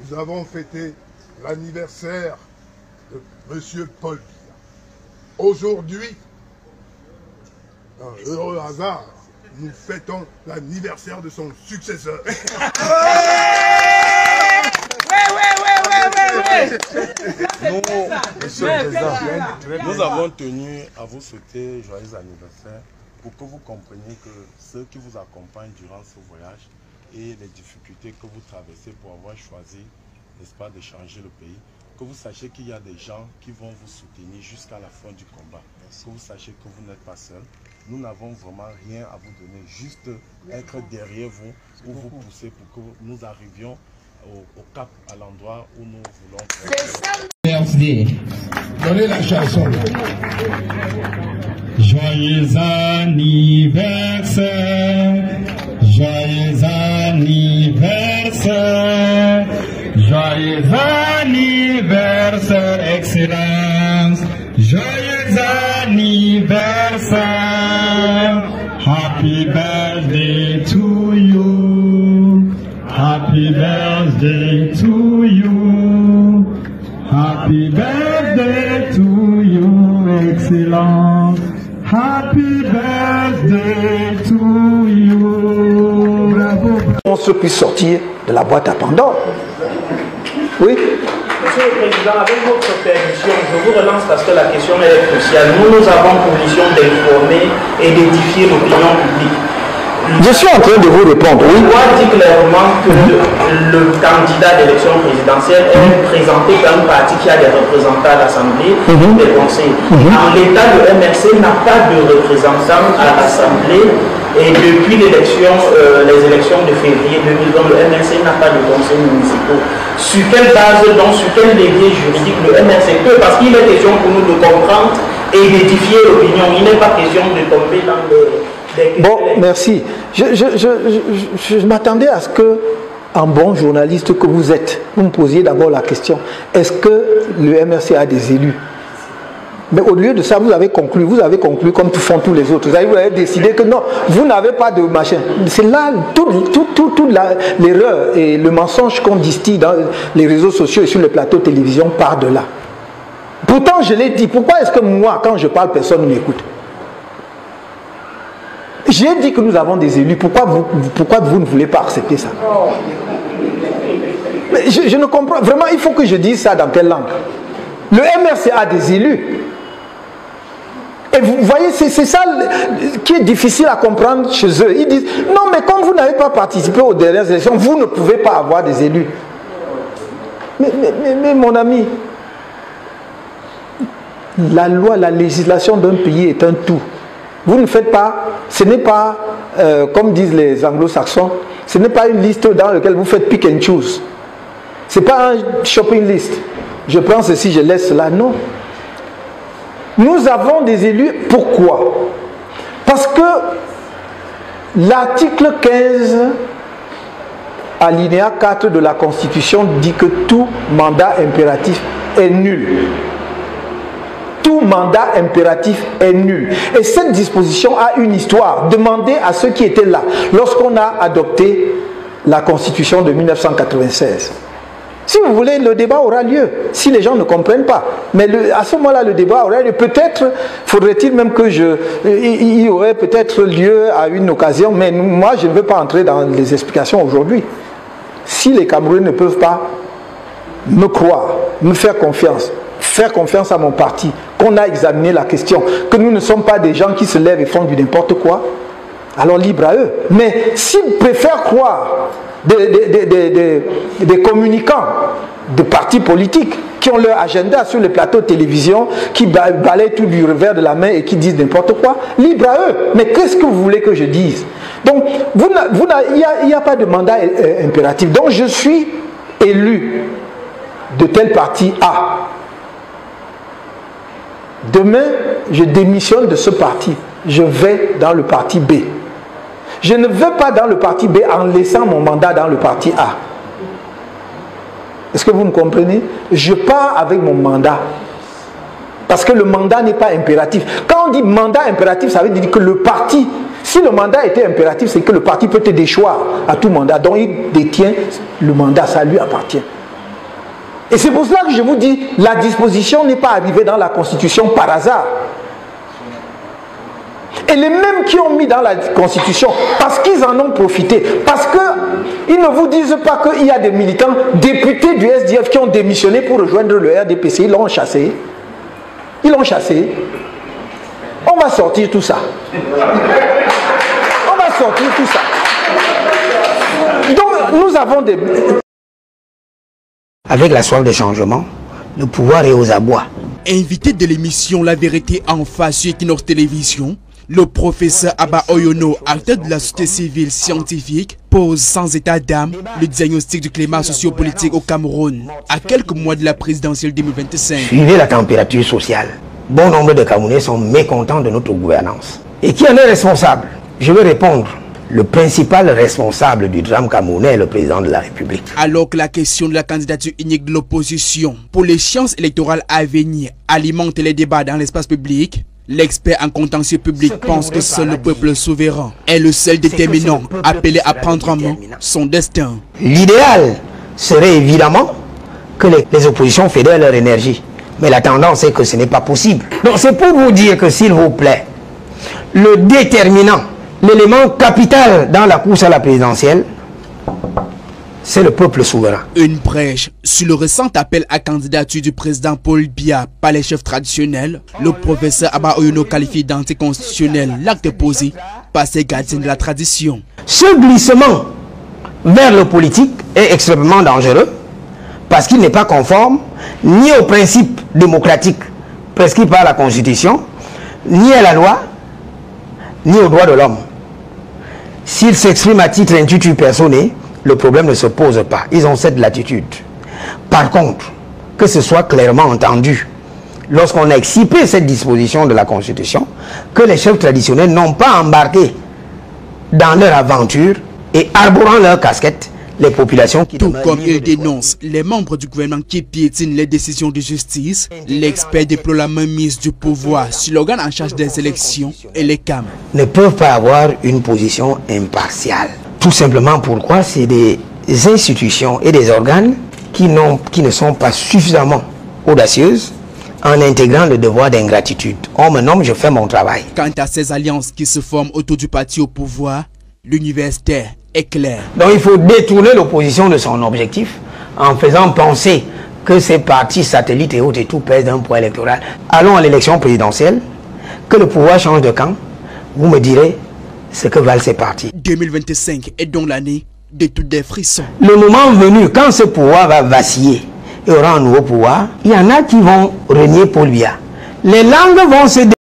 nous avons fêté l'anniversaire de M. Paul Biya. Aujourd'hui, un heureux hasard, nous fêtons l'anniversaire de son successeur. Monsieur le Président, nous avons tenu à vous souhaiter joyeux anniversaire pour que vous compreniez que ceux qui vous accompagnent durant ce voyage et les difficultés que vous traversez pour avoir choisi, n'est-ce pas, de changer le pays, que vous sachiez qu'il y a des gens qui vont vous soutenir jusqu'à la fin du combat. Que vous sachiez que vous n'êtes pas seul. Nous n'avons vraiment rien à vous donner, juste être derrière vous pour vous pousser pour que nous arrivions au cap, à l'endroit où nous voulons faire. Donnez la chanson. Joyeux anniversaire, joyeux anniversaire, joyeux anniversaire, Excellence, joyeux anniversaire, happy birthday to you, happy birthday to you, happy birthday to you, Excellence. Happy birthday to you. Bravo. On se puisse sortir de la boîte à Pandore. Oui. Monsieur le Président, avec votre permission, je vous relance parce que la question est cruciale. Nous avons pour mission d'informer et d'édifier l'opinion publique. Je suis en train de vous répondre, oui. On dit clairement que le candidat d'élection présidentielle est présenté par un parti qui a des représentants à l'Assemblée des conseils. En l'état, le MRC n'a pas de représentant à l'Assemblée et depuis les élections de février 2020, le MRC n'a pas de conseils municipaux. Sur quelle base, donc sur quel levier juridique le MRC peut, parce qu'il est question pour nous de comprendre et d'édifier l'opinion. Il n'est pas question de tomber dans le... Bon, merci. Je m'attendais à ce que, en bon journaliste que vous êtes, vous me posiez d'abord la question, est-ce que le MRC a des élus? Mais au lieu de ça, vous avez conclu comme font tous les autres. Vous avez décidé que non, vous n'avez pas de machin. C'est là toute l'erreur et le mensonge qu'on distille dans les réseaux sociaux et sur les plateaux de télévision part de là. Pourtant, je l'ai dit, pourquoi est-ce que moi, quand je parle, personne ne m'écoute? J'ai dit que nous avons des élus. Pourquoi vous ne voulez pas accepter ça? Mais je ne comprends. Vraiment, il faut que je dise ça dans quelle langue? Le MRC a des élus. Et vous voyez, c'est ça qui est difficile à comprendre chez eux. Ils disent, non, mais comme vous n'avez pas participé aux dernières élections, vous ne pouvez pas avoir des élus. Mais mon ami, la loi, la législation d'un pays est un tout. Vous ne faites pas, ce n'est pas, comme disent les anglo-saxons, ce n'est pas une liste dans laquelle vous faites pick and choose. Ce n'est pas un shopping list. Je prends ceci, je laisse cela. Non. Nous avons des élus. Pourquoi? Parce que l'article 15, alinéa 4 de la Constitution dit que tout mandat impératif est nul. Tout mandat impératif est nul. Et cette disposition a une histoire. Demandez à ceux qui étaient là lorsqu'on a adopté la Constitution de 1996. Si vous voulez, le débat aura lieu, si les gens ne comprennent pas. Mais à ce moment-là, le débat aura lieu. Peut-être faudrait-il même que il y aurait peut-être lieu à une occasion, mais moi, je ne veux pas entrer dans les explications aujourd'hui. Si les Camerounais ne peuvent pas me croire, me faire confiance à mon parti, qu'on a examiné la question, que nous ne sommes pas des gens qui se lèvent et font du n'importe quoi, alors libre à eux. Mais s'ils préfèrent croire des communicants de partis politiques qui ont leur agenda sur les plateaux de télévision, qui balayent tout du revers de la main et qui disent n'importe quoi, libre à eux. Mais qu'est-ce que vous voulez que je dise? Donc, il n'y a pas de mandat impératif. Donc, je suis élu de tel parti A. Demain, je démissionne de ce parti. Je vais dans le parti B. Je ne vais pas dans le parti B en laissant mon mandat dans le parti A. Est-ce que vous me comprenez? Je pars avec mon mandat. Parce que le mandat n'est pas impératif. Quand on dit mandat impératif, ça veut dire que le parti, si le mandat était impératif, c'est que le parti peut te déchoir à tout mandat. Donc il détient le mandat, ça lui appartient. Et c'est pour cela que je vous dis, la disposition n'est pas arrivée dans la Constitution par hasard. Et les mêmes qui ont mis dans la Constitution, parce qu'ils en ont profité, parce qu'ils ne vous disent pas qu'il y a des militants, députés du SDF qui ont démissionné pour rejoindre le RDPC, ils l'ont chassé. Ils l'ont chassé. On va sortir tout ça. On va sortir tout ça. Donc nous avons des... Avec la soif de changement, le pouvoir est aux abois. Invité de l'émission La Vérité en face sur Equinox Télévision, le professeur Abba Oyono, acteur de la société civile scientifique, pose sans état d'âme le diagnostic du climat sociopolitique au Cameroun, à quelques mois de la présidentielle 2025. Suivez la température sociale. Bon nombre de Camerounais sont mécontents de notre gouvernance. Et qui en est responsable? Je vais répondre. Le principal responsable du drame camerounais est le président de la République. Alors que la question de la candidature unique de l'opposition pour l'échéance électorale à venir alimente les débats dans l'espace public, l'expert en contentieux public pense que seul le peuple souverain est le seul déterminant appelé à prendre en main son destin. L'idéal serait évidemment que les oppositions fédèrent leur énergie. Mais la tendance est que ce n'est pas possible. Donc c'est pour vous dire que, s'il vous plaît, le déterminant, l'élément capital dans la course à la présidentielle, c'est le peuple souverain. Une brèche sur le récent appel à candidature du président Paul Biya par les chefs traditionnels, le professeur Abba Oyono qualifie d'anticonstitutionnel l'acte posé par ces gardiens de la tradition. Ce glissement vers le politique est extrêmement dangereux parce qu'il n'est pas conforme ni aux principes démocratiques prescrits par la Constitution, ni à la loi, ni aux droits de l'homme. S'ils s'expriment à titre intuitu personné, le problème ne se pose pas. Ils ont cette latitude. Par contre, que ce soit clairement entendu, lorsqu'on a excipé cette disposition de la Constitution, que les chefs traditionnels n'ont pas embarqué dans leur aventure et arborant leur casquette, les populations qui... Tout comme il dénonce les membres du gouvernement qui piétinent les décisions de justice, l'expert déplore la mainmise du pouvoir sur l'organe en charge des élections et les CAM. Ne peuvent pas avoir une position impartiale. Tout simplement pourquoi c'est des institutions et des organes qui ne sont pas suffisamment audacieuses en intégrant le devoir d'ingratitude. On me nomme, je fais mon travail. Quant à ces alliances qui se forment autour du parti au pouvoir, l'universitaire est clair. Donc il faut détourner l'opposition de son objectif en faisant penser que ces partis satellites et autres et tout pèsent d'un poids électoral. Allons à l'élection présidentielle, que le pouvoir change de camp, vous me direz ce que valent ces partis. 2025 est donc l'année de toutes des frissons. Le moment venu, quand ce pouvoir va vaciller et aura un nouveau pouvoir, il y en a qui vont renier Paul Biya. Les langues vont se